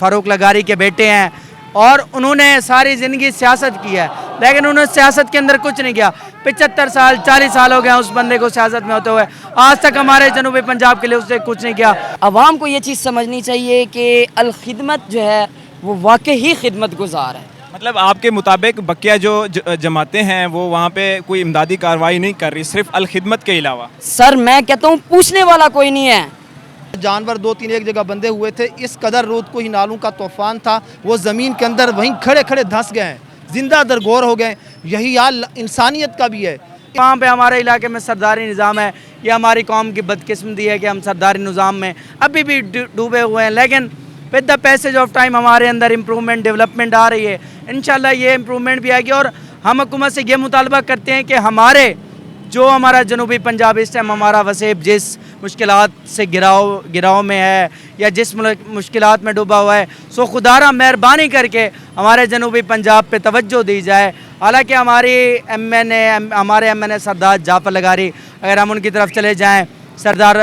फारूक लगारी के बेटे हैं और उन्होंने सारी ज़िंदगी सियासत की है, लेकिन उन्होंने सियासत के अंदर कुछ नहीं किया। 75 साल 40 साल हो गए उस बंदे को सियासत में होते हुए, आज तक हमारे जनूबी पंजाब के लिए उसने कुछ नहीं किया। आवाम को ये चीज़ समझनी चाहिए कि अल-खिदमत जो है वो वाकई ही खिदमत गुजार है। मतलब आपके मुताबिक बकिया जो जमातें हैं वो वहाँ पे कोई इमदादी कार्रवाई नहीं कर रही, सिर्फ अल-खिदमत के अलावा? सर मैं कहता हूँ पूछने वाला कोई नहीं है। जानवर 2-3 एक जगह बंधे हुए थे, इस कदर रूद को ही नालों का तूफान था, वो ज़मीन के अंदर वहीं खड़े खड़े धंस गए हैं, जिंदा दरगोर हो गए। यही हाल इंसानियत का भी है। वहाँ पे हमारे इलाके में सरदारी निज़ाम है, ये हमारी कौम की बदकिस्मती है कि हम सरदारी निज़ाम में अभी भी डूबे हुए हैं, लेकिन with the passage of time हमारे अंदर इम्प्रूवमेंट डेवलपमेंट आ रही है। इंशाल्लाह ये इम्प्रूवमेंट भी आएगी और हम हुकूमत से ये मुतालबा करते हैं कि हमारा जनूबी पंजाब इस टाइम हमारा वसेब जिस मुश्किलात से गिराव में है या जिस मुश्किलात में डूबा हुआ है, सो खुदारा मेहरबानी करके हमारे जनूबी पंजाब पे तवज्जो दी जाए। हालांकि हमारे एम एन ए सरदार जाफर लगारी, अगर हम उनकी तरफ चले जाएँ, सरदार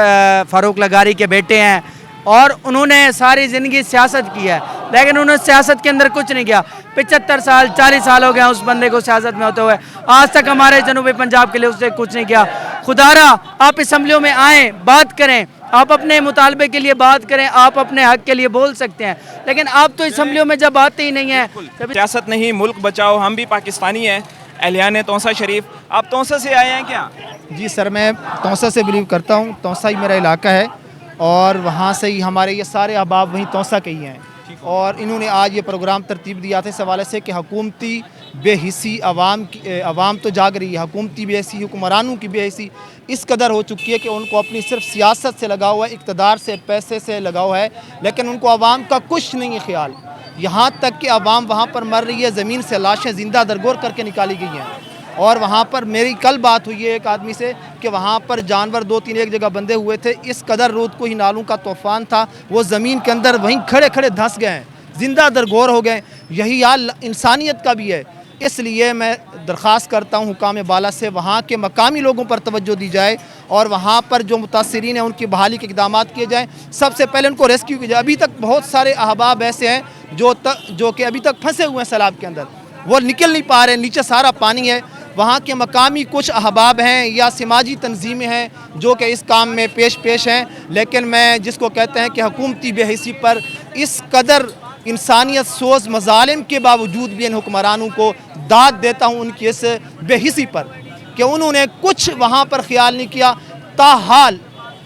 फारूक लगारी के बेटे हैं और उन्होंने सारी ज़िंदगी सियासत की है, लेकिन उन्होंने सियासत के अंदर कुछ नहीं किया। 75 साल 40 साल हो गए उस बंदे को सियासत में होते हुए, आज तक हमारे जनूबी पंजाब के लिए उसने कुछ नहीं किया। खुदारा आप असम्बलियों में आएँ, बात करें, आप अपने मुतालबे के लिए बात करें, आप अपने हक के लिए बोल सकते हैं, लेकिन आप तो असम्बलियों में जब आते ही नहीं हैं। सियासत नहीं, मुल्क बचाओ, हम भी पाकिस्तानी हैं। एहलियान तौसा शरीफ, आप तौसा से आए हैं क्या? जी सर, मैं तौसा से बिलीव करता हूँ, तौसा ही मेरा इलाका है और वहाँ से ही हमारे ये सारे अहबाब वहीं तौसा के ही हैं। और इन्होंने आज ये प्रोग्राम तरतीब दिया था इस हवाले से कि हुकूमती बेहिसी अवाम तो जाग रही है, हुकूमती बेहिसी हुक्मरानों की बेहिसी इस कदर हो चुकी है कि उनको अपनी सिर्फ सियासत से लगाव है, इक़्तिदार से, पैसे से लगाव है, लेकिन उनको अवाम का कुछ नहीं है ख्याल। यहाँ तक कि अवाम वहाँ पर मर रही है, ज़मीन से लाशें ज़िंदा दरगोर करके निकाली गई हैं। और वहाँ पर मेरी कल बात हुई है एक आदमी से कि वहाँ पर जानवर 2-3 एक जगह बंधे हुए थे, इस कदर रूद को ही नालों का तूफान था, वो ज़मीन के अंदर वहीं खड़े खड़े धंस गए हैं, जिंदा दरगोर हो गए। यही हाल इंसानियत का भी है। इसलिए मैं दरख्वास्त करता हूँ हुकाम बाला से वहाँ के मकामी लोगों पर तवज्जो दी जाए और वहाँ पर जो मुतासिरीन हैं उनकी बहाली के इक़दाम किए जाएँ। सबसे पहले उनको रेस्क्यू किया जाए। अभी तक बहुत सारे अहबाब ऐसे हैं जो कि अभी तक फंसे हुए हैं सैलाब के अंदर, वो निकल नहीं पा रहे, नीचे सारा पानी है। वहाँ के मकामी कुछ अहबाब हैं या समाजी तंजीमें हैं जो कि इस काम में पेश हैं, लेकिन मैं जिसको कहते हैं कि हुकूमती बेहिसी पर इस कदर इंसानियत सोच मज़ालिम के बावजूद भी इन हुक्मरानों को दाद देता हूँ उनकी इस बेहिसी पर कि उन्होंने कुछ वहाँ पर ख्याल नहीं किया। ताहाल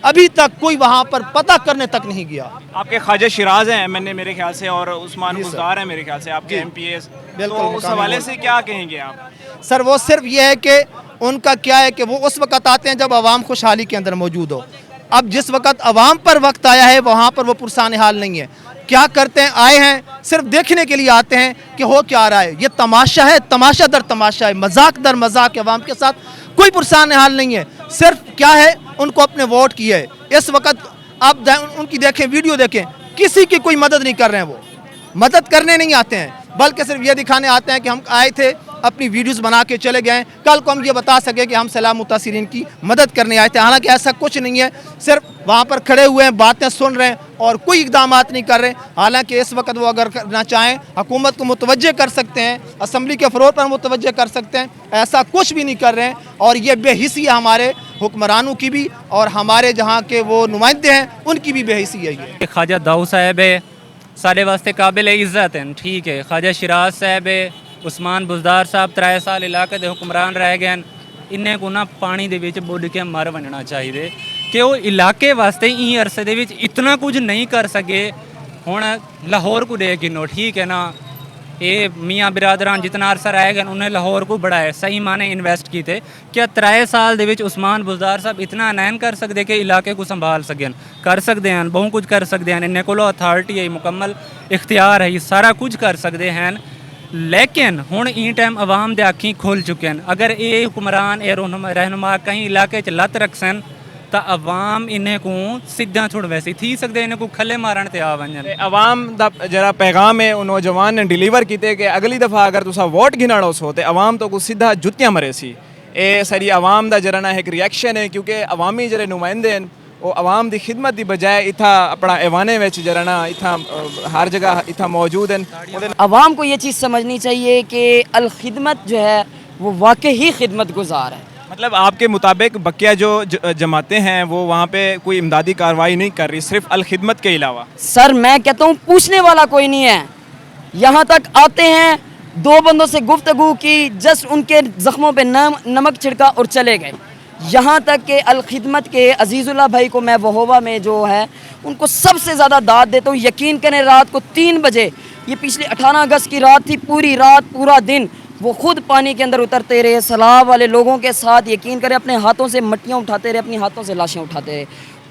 अभी तक कोई वहाँ पर पता करने तक नहीं गया। आपके ख्वाजा शिराज हैं एमएनए मेरे ख्याल से, और उस्मान गुलजार हैं मेरे ख्याल से आपके एमपीएस, तो उस हवाले से क्या कहेंगे आप? सर वो सिर्फ ये है कि उनका क्या है कि वो उस वक़्त आते हैं जब आवाम खुशहाली के अंदर मौजूद हो। अब जिस वक़्त आवाम पर वक्त आया है वहाँ पर वो पुरसान हाल नहीं है। क्या करते हैं, आए हैं सिर्फ देखने के लिए आते हैं कि हो क्या रहा है। ये तमाशा है, तमाशा दर तमाशा है, मजाक दर मजाक है। आवाम के साथ कोई पुरसान हाल नहीं है। सिर्फ क्या है, उनको अपने वोट किए है। इस वक्त आप उनकी देखें, वीडियो देखें, किसी की कोई मदद नहीं कर रहे हैं। वो मदद करने नहीं आते हैं, बल्कि सिर्फ ये दिखाने आते हैं कि हम आए थे, अपनी वीडियोस बना के चले गए। कल को हम ये बता सके कि हम सैलाब मुतासिरीन की मदद करने आए थे, हालांकि ऐसा कुछ नहीं है। सिर्फ वहाँ पर खड़े हुए हैं, बातें सुन रहे हैं और कोई इक़दाम नहीं कर रहे। हालांकि इस वक्त वो अगर करना चाहें हुकूमत को मुतवज्जे कर सकते हैं, असम्बली के फ़रोर पर मुतवज्जे कर सकते हैं, ऐसा कुछ भी नहीं कर रहे हैं। और ये बेहिसी है हमारे हुक्मरानों की भी और हमारे जहाँ के वो नुमाइंदे हैं उनकी भी बेहिसी है। ये ख्वाजा दाऊद साहब है, सारे वास्ते काबिल इज़्ज़त हैं, ठीक है। ख्वाजा शिराज साहब है, उस्मान बुज़दार साहब 3 साल इलाके के हुक्मरान रह गए। इन्हें को ना पानी दे विच बुड़ के मर बनना चाहिए कि वो इलाके वास्ते ही अरसे दे विच इतना कुछ नहीं कर सके। हुण लाहौर को दे गिनो, ठीक है ना, ये मियाँ बिरादरान जितना अरसा रह गए उन्हें लाहौर को बढ़ाए, सही माने इन्वेस्ट किए थे। क्या 3 साल दे विच उस्मान बुज़दार साहब इतना नहीं कर सकते कि इलाके को संभाल सकें? कर सकते हैं, बहुत कुछ कर सकते हैं। इन्हें को अथॉरिटी है, मुकम्मल इख्तियार है, सारा कुछ कर सकते हैं। लेकिन हुण ई टाइम आवाम दे अखी खुल चुके हैं। अगर ये हुक्मरान ये रहनुमा कहीं इलाके च लत रखसन तो आवाम इन्हें को सीधा छुड़ वैसी थी सकते, इन्हें को खले मारन ते आ वंजन। आवाम दा जरा पैगाम है नौजवान ने डिलीवर किए कि अगली दफ़ा अगर तुसा वोट गिनाड़ो सो तो आवाम तो कुछ सीधा जुत्तियाँ मरे सी। ये सारी आवाम दा जरा ना एक रिएक्शन है, क्योंकि अवामी जरे नुमाइंदे हैं وہ عوام دی خدمت دی بجائے اتھا اپنا ایوانے وچ جرنا اتھا ہر جگہ اتھا موجود ہیں. عوام کو یہ چیز سمجھنی چاہیے کہ الخدمت جو ہے وہ واقعی خدمت گزار ہے. مطلب آپ کے مطابق بقیہ جو جماعتیں ہیں وہ وہاں پہ کوئی امدادی کارروائی نہیں کر رہی صرف الخدمت کے علاوہ؟ سر میں کہتا ہوں پوچھنے والا کوئی نہیں ہے. یہاں تک آتے ہیں 2 بندوں سے گفتگو کی, جسٹ ان کے زخموں پہ نمک چھڑکا اور چلے گئے. یہاں تک کہ الخدمت کے عزیز اللہ بھائی کو میں وہوبا میں جو ہے ان کو سب سے زیادہ داد دیتا ہوں. یقین کریں رات کو 3 بجے, یہ پچھلی 18 اگست کی رات تھی, پوری رات پورا دن وہ خود پانی کے اندر اترتے رہے سیلاب والے لوگوں کے ساتھ. یقین کریں اپنے ہاتھوں سے مٹیاں اٹھاتے رہے, اپنی ہاتھوں سے لاشیں اٹھاتے رہے.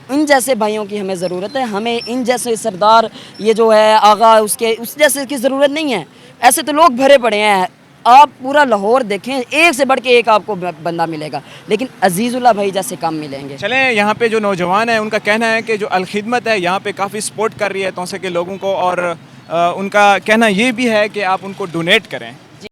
ان جیسے بھائیوں کی ہمیں ضرورت ہے. ہمیں ان جیسے سردار یہ جو ہے آغا اس جیسے کی ضرورت نہیں ہے. ایسے تو لوگ بھرے پڑے ہیں. آپ پورا لاہور دیکھیں, ایک سے بڑھ کے ایک آپ کو بندہ ملے گا, لیکن عزیز اللہ بھائی جیسے کم ملیں گے. چلیں یہاں پہ جو نوجوان ہیں ان کا کہنا ہے کہ جو الخدمت ہے یہاں پہ کافی سپورٹ کر رہی ہے توسے کے لوگوں کو, اور ان کا کہنا یہ بھی ہے کہ آپ ان کو ڈونیٹ کریں.